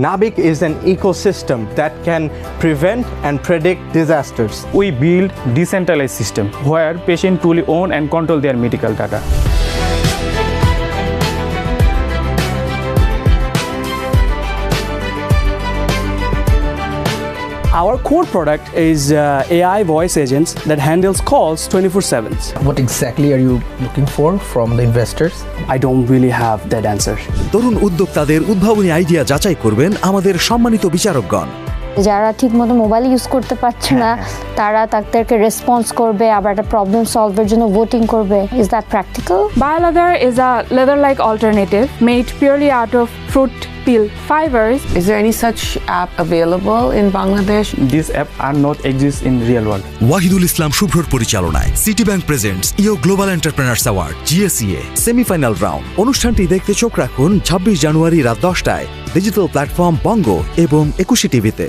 NABIC is an ecosystem that can prevent and predict disasters. We build decentralized system where patients truly own and control their medical data. Our core product is AI voice agents that handles calls 24/7. What exactly are you looking for from the investors? I don't really have that answer. তরুণ উদ্যোক্তাদের উদ্ভাবনী idea যাচাই করবেন আমাদের সম্মানিত বিচারকগণ। যারা ঠিকমতো mobile use করতে পারছে না তারা তাদেরকে রেসপন্স করবে, আবার একটা প্রবলেম সলভের জন্য ভোটিং করবে। Is that practical? BioLeather is a leather-like alternative made purely out of fruit peel fibers. Is there any such app available in Bangladesh? These apps are not exist in real world. Wahidul Islam শুভ্রর পরিচালনায় city bank presents EO global entrepreneurs award GSEA semifinal round. অনুষ্ঠানটি দেখতে চোখ রাখুন 26 জানুয়ারি রাত 10টায় digital platform বঙ্গ এবং 21 টিভিতে।